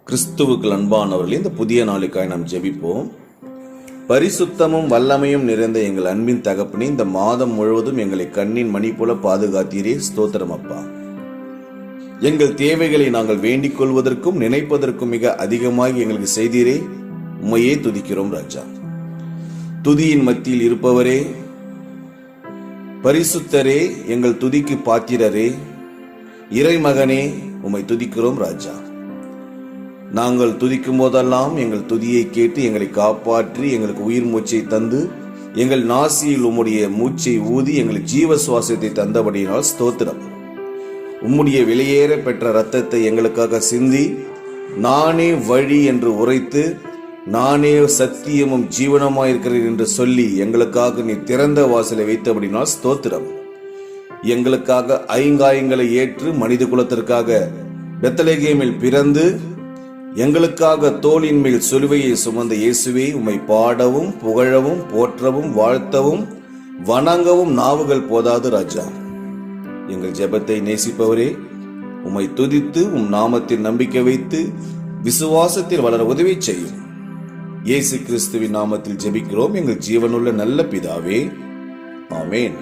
கிறிஸ்துவுக்கு அன்பானவர்களே, இந்த புதிய நாளுக்காய் நாம் ஜெபிப்போம். பரிசுத்தமும் வல்லமையும் நிறைந்த எங்கள் அன்பின் தகப்பனே, இந்த மாதம் முழுவதும் எங்களை கண்ணின் மணி போல பாதுகாத்தீரே. ஸ்தோத்திரம் அப்பா. எங்கள் தேவைகளை நாங்கள் வேண்டிக் கொள்வதற்கும் நினைப்பதற்கும் மிக அதிகமாக எங்களுக்கு செய்தீரே. உம்மையே துதிக்கிறோம் ராஜா. துதியின் மத்தியில் இருப்பவரே, பரிசுத்தரே, எங்கள் துதிக்கு பாத்திரரே, இறைமகனே, உம்மை துதிக்கிறோம் ராஜா. நாங்கள் துதிக்கும் போதெல்லாம் எங்கள் துதியை கேட்டு எங்களை காப்பாற்றி எங்களுக்கு உயிர் மூச்சை தந்து எங்கள் நாசியில் உம்முடைய மூச்சை ஊதி எங்களுக்கு ஜீவ சுவாசத்தை தந்தபடியினால் ஸ்தோத்திரம். உம்முடைய வெளியேற பெற்ற இரத்தத்தை எங்களுக்காக சிந்தி நானே வழி என்று உரைத்து நானே சத்தியமும் ஜீவனமாயிருக்கிறேன் என்று சொல்லி எங்களுக்காக நீ திறந்த வாசலை வைத்தபடினால் ஸ்தோத்திரம். எங்களுக்காக ஐங்காயங்களை ஏற்று மனித குலத்திற்காக பெத்லகேமில் பிறந்து எங்களுக்காக தோளின் மேல் சிலுவையை சுமந்த இயேசுவே, உம்மை பாடவும் புகழவும் போற்றவும் வாழ்த்தவும் வணங்கவும் நாவுகள் போதாது ராஜா. எங்கள் ஜெபத்தை நேசிப்பவரே, உம்மை துதித்து உம் நாமத்தில் நம்பிக்கை வைத்து விசுவாசத்தில் வளர உதவி செய்யும். இயேசு கிறிஸ்துவின் நாமத்தில் ஜெபிக்கிறோம் எங்கள் ஜீவனுள்ள நல்ல பிதாவே. ஆமேன்.